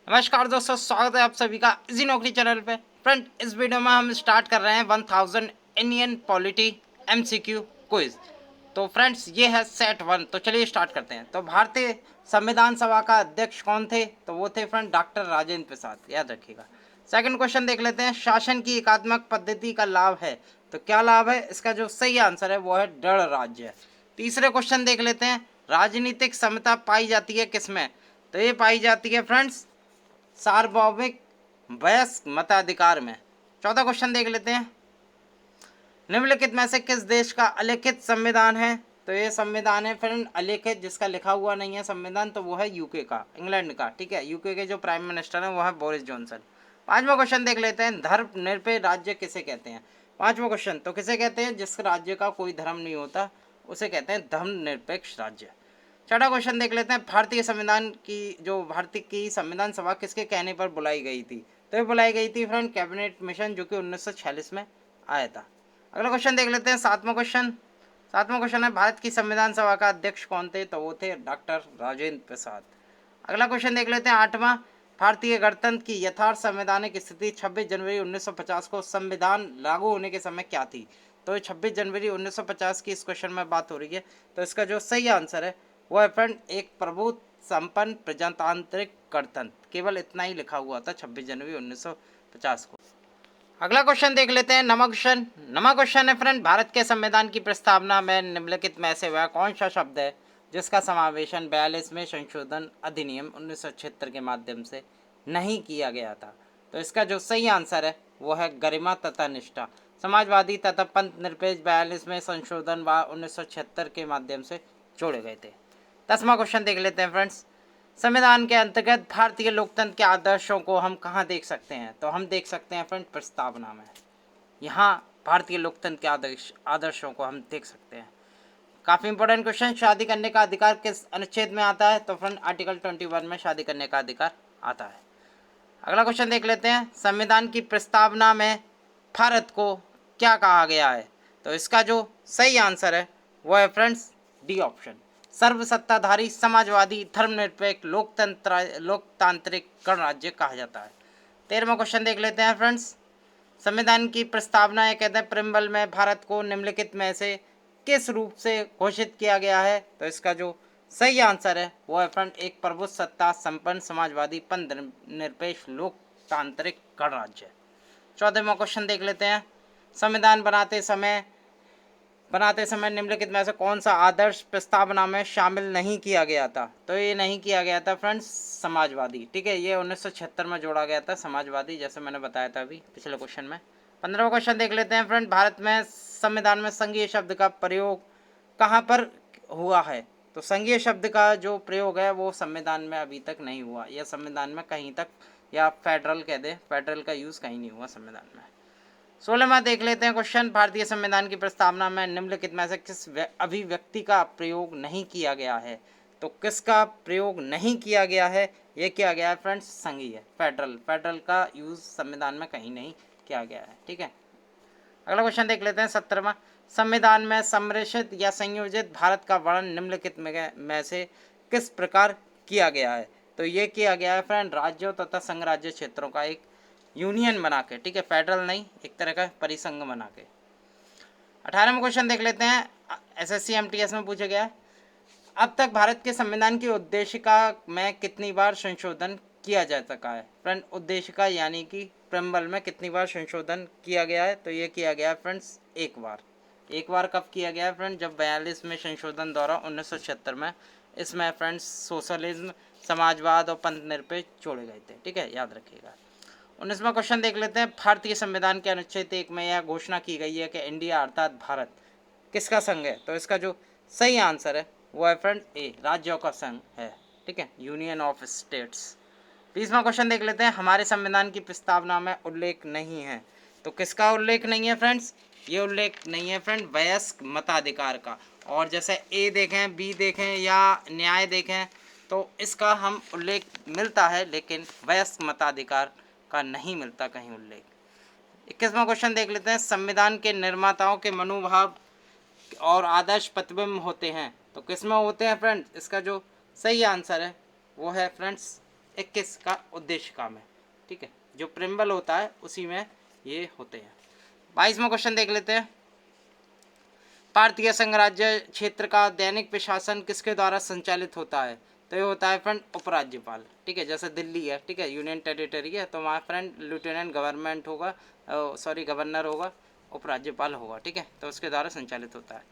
नमस्कार दोस्तों, स्वागत है आप सभी का इसी नौकरी चैनल पे। फ्रेंड, इस वीडियो में हम स्टार्ट कर रहे हैं 1000 इंडियन पॉलिटी एमसीक्यू क्विज। तो फ्रेंड्स, ये है सेट वन। तो चलिए स्टार्ट करते हैं। तो भारतीय संविधान सभा का अध्यक्ष कौन थे? तो वो थे फ्रेंड डॉक्टर राजेंद्र प्रसाद, याद रखिएगा। सेकंड क्वेश्चन देख लेते हैं, शासन की एकात्मक पद्धति का लाभ है। तो क्या लाभ है? इसका जो सही आंसर है वो है दृढ़ राज्य। तीसरे क्वेश्चन देख लेते हैं, राजनीतिक समता पाई जाती है किसमें? तो ये पाई जाती है फ्रेंड्स सार्वभौमिक वयस्क मताधिकार में। चौथा क्वेश्चन देख लेते हैं, निम्नलिखित में से किस देश का अलिखित संविधान है? तो ये संविधान है फ्रेंड अलिखित, जिसका लिखा हुआ नहीं है संविधान, तो वो है यूके का, इंग्लैंड का। ठीक है, यूके के जो प्राइम मिनिस्टर हैं वो है बोरिस जॉनसन। पांचवा क्वेश्चन देख लेते हैं, धर्मनिरपेक्ष राज्य किसे कहते हैं? पांचवा क्वेश्चन, तो किसे कहते हैं जिस राज्य का कोई धर्म नहीं होता उसे कहते हैं धर्मनिरपेक्ष राज्य। छठा क्वेश्चन देख लेते हैं, भारतीय की संविधान सभा किसके कहने पर बुलाई गई थी? तो ये बुलाई गई थी फ्रेंड कैबिनेट मिशन, जो कि 1946 में आया था। अगला क्वेश्चन देख लेते हैं, सातवां क्वेश्चन है, भारत की संविधान सभा का अध्यक्ष कौन थे? तो वो थे डॉक्टर राजेंद्र प्रसाद। अगला क्वेश्चन देख लेते हैं, आठवां, भारतीय गणतंत्र की यथार्थ संवैधानिक स्थिति 26 जनवरी 1950 को संविधान लागू होने के समय क्या थी? तो 26 जनवरी 1950 की इस क्वेश्चन में बात हो रही है। तो इसका जो सही आंसर है वो है फ्रेंड एक प्रभुत्व संपन्न प्रजातांत्रिक गणतंत्र। केवल इतना ही लिखा हुआ था 26 जनवरी 1950 को। अगला क्वेश्चन देख लेते हैं, नवा क्वेश्चन है फ्रेंड, भारत के संविधान की प्रस्तावना में निम्नलिखित में से वह कौन सा शब्द है जिसका समावेशन 42 में संशोधन अधिनियम 1976 के माध्यम से नहीं किया गया था? तो इसका जो सही आंसर है वो है गरिमा तथा निष्ठा। समाजवादी तथा पंथ निरपेक्ष 42 में संशोधन व 1976 के माध्यम से जोड़े गए थे। 10वां क्वेश्चन देख लेते हैं फ्रेंड्स, संविधान के अंतर्गत भारतीय लोकतंत्र के आदर्शों को हम कहाँ देख सकते हैं? तो हम देख सकते हैं फ्रेंड प्रस्तावना में। यहाँ भारतीय लोकतंत्र के आदर्शों को हम देख सकते हैं। काफ़ी इंपॉर्टेंट क्वेश्चन, शादी करने का अधिकार किस अनुच्छेद में आता है? तो फ्रेंड आर्टिकल 21 में शादी करने का अधिकार आता है। अगला क्वेश्चन देख लेते हैं, संविधान की प्रस्तावना में भारत को क्या कहा गया है? तो इसका जो सही आंसर है वो है फ्रेंड्स डी ऑप्शन, सर्वसत्ताधारी समाजवादी धर्मनिरपेक्ष लोकतांत्रिक गणराज्य कहा जाता है। 13वां क्वेश्चन देख लेते हैं फ्रेंड्स, संविधान की प्रस्तावना ये कहते हैं प्रिम्बल में भारत को निम्नलिखित में से किस रूप से घोषित किया गया है? तो इसका जो सही आंसर है वो है फ्रेंड एक प्रभुत्व सत्ता संपन्न समाजवादी पंथ निरपेक्ष लोकतांत्रिक गणराज्य। 14वां क्वेश्चन देख लेते हैं, संविधान बनाते समय निम्नलिखित में से कौन सा आदर्श प्रस्तावना में शामिल नहीं किया गया था? तो ये नहीं किया गया था फ्रेंड्स समाजवादी। ठीक है, ये 1976 में जोड़ा गया था समाजवादी, जैसे मैंने बताया था अभी पिछले क्वेश्चन में। 15वां क्वेश्चन देख लेते हैं फ्रेंड, भारत में संविधान में संघीय शब्द का प्रयोग कहाँ पर हुआ है? तो संघीय शब्द का जो प्रयोग है वो संविधान में अभी तक नहीं हुआ, या संविधान में कहीं तक, या फेडरल कह दे, फेडरल का यूज़ कहीं नहीं हुआ संविधान में। 16वां देख लेते हैं क्वेश्चन, भारतीय संविधान की प्रस्तावना में निम्नलिखित में से किस अभिव्यक्ति का प्रयोग नहीं किया गया है? तो किसका प्रयोग नहीं किया गया है? ये किया गया है फ्रेंड्स संघीय, फेडरल का यूज़ संविधान में कहीं नहीं किया गया है। ठीक है, अगला क्वेश्चन देख लेते हैं 17वां, संविधान में सम्मिश्रित या संयोजित भारत का वर्णन निम्नलिखित में से किस प्रकार किया गया है? तो ये किया गया है फ्रेंड राज्यों तथा संघ राज्य क्षेत्रों का एक यूनियन बना के। ठीक है, फेडरल नहीं, एक तरह का परिसंघ बना के। 18वां क्वेश्चन देख लेते हैं, एसएससी एमटीएस में पूछा गया है, अब तक भारत के संविधान की उद्देशिका में कितनी बार संशोधन किया जा सका है? फ्रेंड उद्देशिका यानी कि प्रेम्बल में कितनी बार संशोधन किया गया है? तो ये किया गया है फ्रेंड्स एक बार। एक बार कब किया गया है फ्रेंड? जब 42 में संशोधन द्वारा 1976 में, इसमें फ्रेंड्स सोशलिज्म, समाजवाद और पंथ निरपेक्ष जोड़े गए थे। ठीक है, याद रखिएगा। 19वां क्वेश्चन देख लेते हैं, भारतीय संविधान के अनुच्छेद 1 में यह घोषणा की गई है कि इंडिया अर्थात भारत किसका संघ है? तो इसका जो सही आंसर है वो है फ्रेंड ए, राज्यों का संघ है। ठीक है, यूनियन ऑफ स्टेट्स। 20वां क्वेश्चन देख लेते हैं, हमारे संविधान की प्रस्तावना में उल्लेख नहीं है। तो किसका उल्लेख नहीं है फ्रेंड्स? ये उल्लेख नहीं है फ्रेंड वयस्क मताधिकार का। और जैसे ए देखें, बी देखें या न्याय देखें, तो इसका हम उल्लेख मिलता है, लेकिन वयस्क मताधिकार का नहीं मिलता कहीं उल्लेख। 21वां क्वेश्चन देख लेते हैं, संविधान के निर्माताओं के मनोभाव और आदर्श प्रतिबिंब होते हैं। तो किस में होते हैं फ्रेंड्स? इसका जो सही आंसर है वो है फ्रेंड्स 21 का उद्देश्य काम है, ठीक है। जो प्रिम्बल होता है उसी में ये होते हैं। 22वां क्वेश्चन देख लेते हैं। भारतीय संघ राज्य क्षेत्र का दैनिक प्रशासन किसके द्वारा संचालित होता है? तो ये होता है फ्रेंड उपराज्यपाल, ठीक है। जैसे दिल्ली है, ठीक है, यूनियन टेरिटरी है, तो वहाँ फ्रेंड लेफ्टिनेंट गवर्नमेंट होगा, सॉरी गवर्नर होगा, उपराज्यपाल होगा, ठीक है, तो उसके द्वारा संचालित होता है।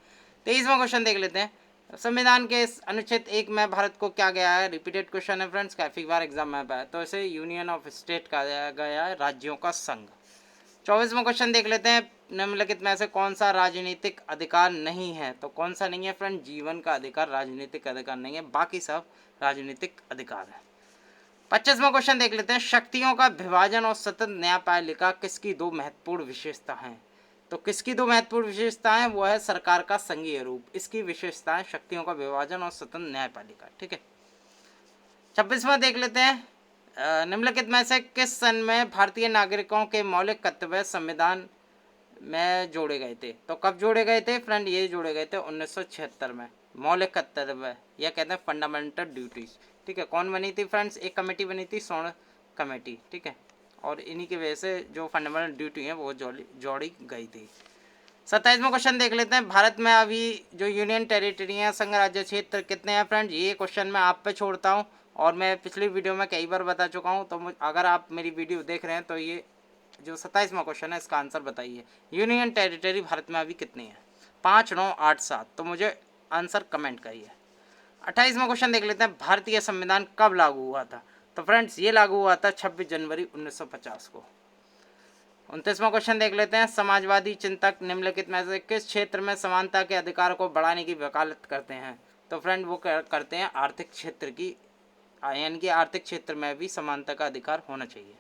23वां क्वेश्चन देख लेते हैं। संविधान के अनुच्छेद 1 में भारत को क्या गया है? रिपीटेड क्वेश्चन है फ्रेंड्स, काफ़ी बार एग्जाम में आया है, तो इसे यूनियन ऑफ स्टेट कहा गया है, राज्यों का संघ। 24वां क्वेश्चन देख लेते हैं। निम्नलिखित में से कौन सा राजनीतिक अधिकार नहीं है? तो कौन सा नहीं है फ्रेंड? जीवन का अधिकार राजनीतिक अधिकार नहीं है, बाकी सब राजनीतिक अधिकार है। 25वां क्वेश्चन देख लेते हैं। शक्तियों का विभाजन और सतत न्यायपालिका किसकी दो महत्वपूर्ण विशेषता हैं? तो किसकी दो महत्वपूर्ण विशेषताएं? वो है सरकार का संघीय रूप, इसकी विशेषताएं शक्तियों का विभाजन और सतत न्यायपालिका, ठीक है। 26वां देख लेते हैं। निम्नलिखित में से किस सन में भारतीय नागरिकों के मौलिक कर्तव्य संविधान में जोड़े गए थे? तो कब जोड़े गए थे फ्रेंड? ये जोड़े गए थे 1976 में। मौलिक कर्तव्य या कहते हैं फंडामेंटल ड्यूटीज, ठीक है। कौन बनी थी फ्रेंड्स? एक कमेटी बनी थी, स्वर्ण कमेटी, ठीक है, और इन्हीं की वजह से जो फंडामेंटल ड्यूटी है वो जोड़ी गई थी। 27वां क्वेश्चन देख लेते हैं। भारत में अभी जो यूनियन टेरिटरी है, संघ राज्य क्षेत्र कितने हैं फ्रेंड? ये क्वेश्चन मैं आप पे छोड़ता हूँ, और मैं पिछली वीडियो में कई बार बता चुका हूँ, तो अगर आप मेरी वीडियो देख रहे हैं तो ये जो 27वां क्वेश्चन है इसका आंसर बताइए। यूनियन टेरिटरी भारत में अभी कितनी है? 5, 9, 8, 7, तो मुझे आंसर कमेंट करिए। 28वां क्वेश्चन देख लेते हैं। भारतीय संविधान कब लागू हुआ था? तो फ्रेंड्स ये लागू हुआ था 26 जनवरी 1950 को। 29वां क्वेश्चन देख लेते हैं। समाजवादी चिंतक निम्नलिखित में से किस क्षेत्र में समानता के अधिकार को बढ़ाने की वकालत करते हैं? तो फ्रेंड वो करते हैं आर्थिक क्षेत्र की, यानी कि आर्थिक क्षेत्र में भी समानता का अधिकार होना चाहिए।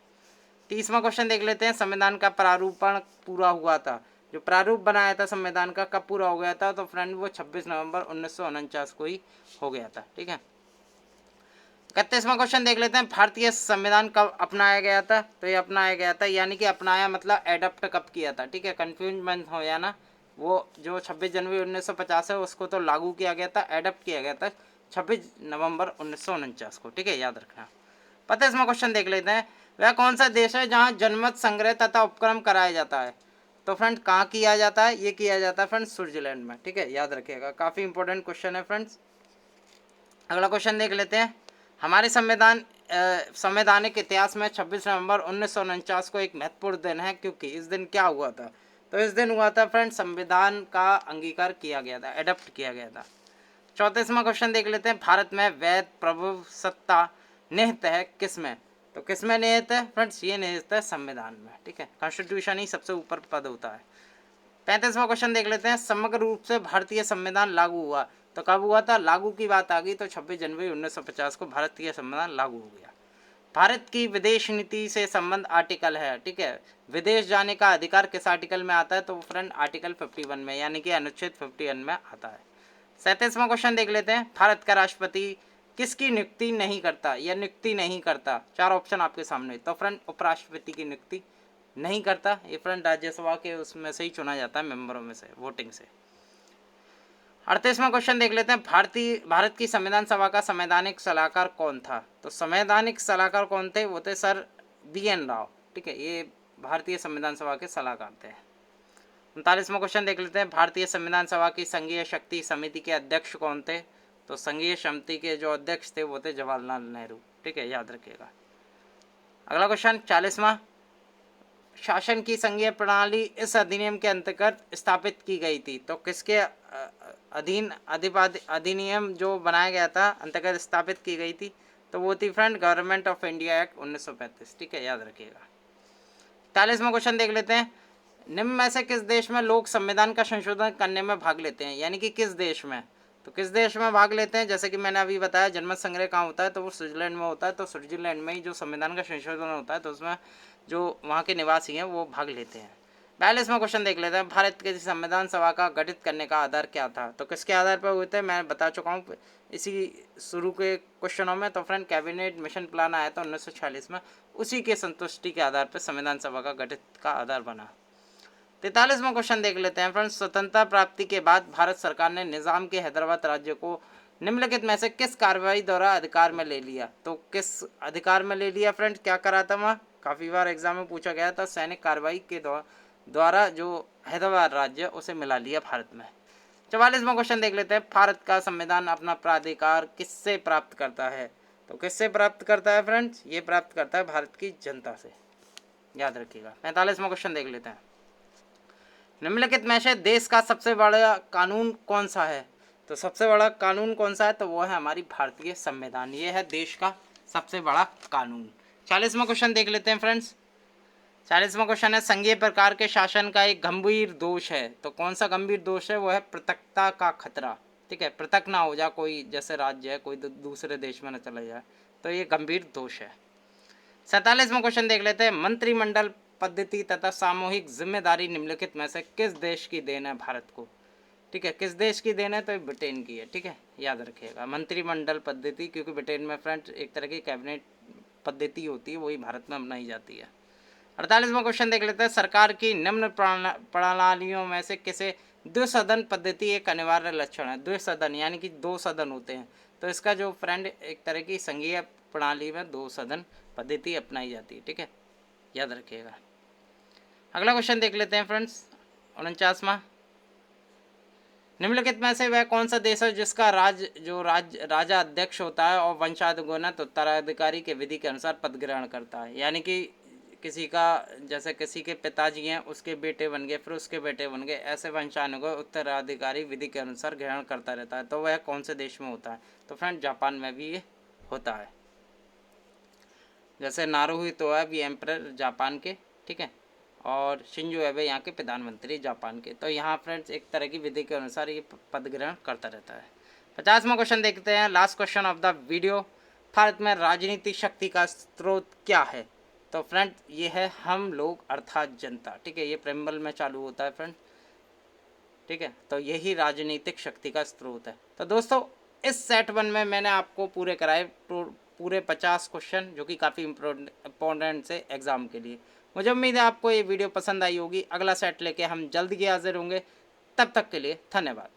30वां क्वेश्चन देख लेते हैं। संविधान का प्रारूपण पूरा हुआ था, जो प्रारूप बनाया था संविधान का, कब पूरा हो गया था? तो फ्रेंड वो 26 नवंबर 1949 को ही हो गया था, ठीक है। 31वां क्वेश्चन देख लेते हैं। भारतीय संविधान कब अपनाया गया था? तो ये अपनाया गया था, यानी कि अपनाया मतलब एडप्ट कब किया था, ठीक है, कंफ्यूज मत हो जाना। वो जो 26 जनवरी 1950 है उसको तो लागू किया गया था, एडप्ट किया गया था 26 नवंबर 1949 को, ठीक है, याद रखना। 35वां क्वेश्चन देख लेते हैं। वह कौन सा देश है जहाँ जनमत संग्रह तथा उपक्रम कराया जाता है? तो फ्रेंड कहाँ किया जाता है? ये किया जाता है फ्रेंड स्विट्जरलैंड में, ठीक है, याद रखिएगा, काफ़ी इंपॉर्टेंट क्वेश्चन है फ्रेंड्स। अगला क्वेश्चन देख लेते हैं। हमारे संवैधानिक इतिहास में 26 नवंबर 1949 को एक महत्वपूर्ण दिन है, क्योंकि इस दिन क्या हुआ था? तो इस दिन हुआ था फ्रेंड संविधान का अंगीकार किया गया था, एडप्ट किया गया था। 34वां क्वेश्चन देख लेते हैं। भारत में वैध प्रभुसत्ता निहित है किस में? तो किस में निहित है फ्रेंड्स? ये निहित है संविधान में, ठीक है, कॉन्स्टिट्यूशन ही सबसे ऊपर पद होता है। 35वां क्वेश्चन देख लेते हैं। समग्र रूप से भारतीय संविधान लागू हुआ, तो कब हुआ था? लागू की बात आ गई तो 26 जनवरी 1950 को भारतीय संविधान लागू हो गया। भारत की विदेश नीति से संबंध आर्टिकल है, ठीक है, विदेश जाने का अधिकार किस आर्टिकल में आता है? तो फ्रेंड आर्टिकल 51 में, यानी कि अनुच्छेद 51 में आता है। 37वां क्वेश्चन देख लेते हैं। भारत का राष्ट्रपति किसकी नियुक्ति नहीं करता या नियुक्ति नहीं करता? चार ऑप्शन आपके सामने। तो फ्रेंड उपराष्ट्रपति की नियुक्ति नहीं करता, ये फ्रेंड राज्यसभा के उसमें से ही चुना जाता है, मेंबरों में से, वोटिंग से। 38वां क्वेश्चन देख लेते हैं। भारत की संविधान सभा का संवैधानिक सलाहकार कौन था? तो संवैधानिक सलाहकार कौन थे? वो थे सर BN राव, ठीक है, ये भारतीय संविधान सभा के सलाहकार थे। 39वां क्वेश्चन देख लेते हैं। भारतीय संविधान सभा की संघीय शक्ति समिति के अध्यक्ष कौन थे? तो संघीय समिति के जो अध्यक्ष थे वो थे जवाहरलाल नेहरू, ठीक है, याद रखिएगा। अगला क्वेश्चन 40वां। शासन की संघीय प्रणाली इस अधिनियम के अंतर्गत स्थापित की गई थी, तो किसके अधीन अधिनियम जो बनाया गया था अंतर्गत स्थापित की गई थी? तो वो थी friend government of India act 1935, ठीक है, याद रखिएगा। 40वां क्वेश्चन देख लेते हैं। निम्न में से किस देश में लोग संविधान का संशोधन करने में भाग लेते हैं, यानी कि किस देश में? तो किस देश में भाग लेते हैं? जैसे कि मैंने अभी बताया जनमत संग्रह कहाँ होता है, तो वो स्विट्जरलैंड में होता है, तो स्विट्जरलैंड में ही जो संविधान का संशोधन होता है तो उसमें जो वहाँ के निवासी हैं वो भाग लेते हैं। 42वां क्वेश्चन देख लेते हैं। भारत के संविधान सभा का गठित करने का आधार क्या था? तो किसके आधार पर हुए थे? मैं बता चुका हूँ इसी शुरू के क्वेश्चनों में। तो फ्रेंड कैबिनेट मिशन प्लान आया था 1946 में, उसी के संतुष्टि के आधार पर संविधान सभा का गठित का आधार बना। 43वां क्वेश्चन देख लेते हैं फ्रेंड्स। स्वतंत्रता प्राप्ति के बाद भारत सरकार ने निज़ाम के हैदराबाद राज्य को निम्नलिखित में से किस कार्रवाई द्वारा अधिकार में ले लिया? तो किस अधिकार में ले लिया फ्रेंड्स, क्या करा था वहाँ? काफ़ी बार एग्जाम में पूछा गया था। सैनिक कार्रवाई के द्वारा जो हैदराबाद राज्य उसे मिला लिया भारत में। 44वां क्वेश्चन देख लेते हैं। भारत का संविधान अपना प्राधिकार किससे प्राप्त करता है? तो किससे प्राप्त करता है फ्रेंड्स? ये प्राप्त करता है भारत की जनता से, याद रखिएगा। 45वां क्वेश्चन देख लेते हैं। निम्नलिखित में से देश का सबसे बड़ा कानून कौन सा है? तो सबसे बड़ा कानून कौन सा है? तो वो है हमारी भारतीय संविधान। ये है देश का सबसे बड़ा कानून। 40वां क्वेश्चन देख लेते हैं फ्रेंड्स। 40वां क्वेश्चन है, संघीय प्रकार के शासन का एक गंभीर दोष है। तो कौन सा गंभीर दोष है? वो है पृथकता का खतरा। ठीक है, पृथक ना हो जाए कोई, जैसे राज्य है कोई दूसरे देश में न चला जाए, तो ये गंभीर दोष है। 47वां क्वेश्चन देख लेते हैं। मंत्रिमंडल पद्धति तथा सामूहिक जिम्मेदारी निम्नलिखित में से किस देश की देन है भारत को? ठीक है, किस देश की देन है? तो ब्रिटेन की है। ठीक है, याद रखिएगा मंत्रिमंडल पद्धति, क्योंकि ब्रिटेन में फ्रेंड्स एक तरह की कैबिनेट पद्धति होती है, वही भारत में अपनाई जाती है। 48वां क्वेश्चन देख लेते हैं। सरकार की निम्न प्रणालियों में से किसे द्विसदन पद्धति एक अनिवार्य लक्षण है? द्विसदन यानी कि 2 सदन होते हैं, तो इसका जो फ्रेंड एक तरह की संघीय प्रणाली में 2 सदन पद्धति अपनाई जाती है। ठीक है, याद रखिएगा। अगला क्वेश्चन देख लेते हैं फ्रेंड्स। 49वां, निम्नलिखित में से वह कौन सा देश है जिसका राजा अध्यक्ष होता है और वंशानुगत उत्तराधिकारी के विधि के अनुसार पद ग्रहण करता है? यानी कि किसी का, जैसे किसी के पिताजी हैं, उसके बेटे बन गए, फिर उसके बेटे बन गए, ऐसे वंशानुगत उत्तराधिकारी विधि के अनुसार ग्रहण करता रहता है। तो वह कौन से देश में होता है? तो फ्रेंड जापान में भी ये होता है। जैसे नारुहितो है अभी एम्परर जापान के, ठीक है, और शिंजो एबे यहाँ के प्रधानमंत्री जापान के। तो यहाँ फ्रेंड्स एक तरह की विधि के अनुसार ये पद ग्रहण करता रहता है। 50वां क्वेश्चन देखते हैं, last question of the video. Bharat में राजनीतिक शक्ति का स्रोत क्या है? तो फ्रेंड ये है हम लोग अर्थात जनता। ठीक है, ये प्रेम्बल में चालू होता है फ्रेंड। ठीक है, तो यही राजनीतिक शक्ति का स्रोत है। तो दोस्तों इस सेट 1 में मैंने आपको पूरे कराए पूरे 50 क्वेश्चन, जो कि काफ़ी इम्पोर्टेंट से एग्ज़ाम के लिए। मुझे उम्मीद है आपको ये वीडियो पसंद आई होगी। अगला सेट लेके हम जल्द ही हाजिर होंगे। तब तक के लिए धन्यवाद।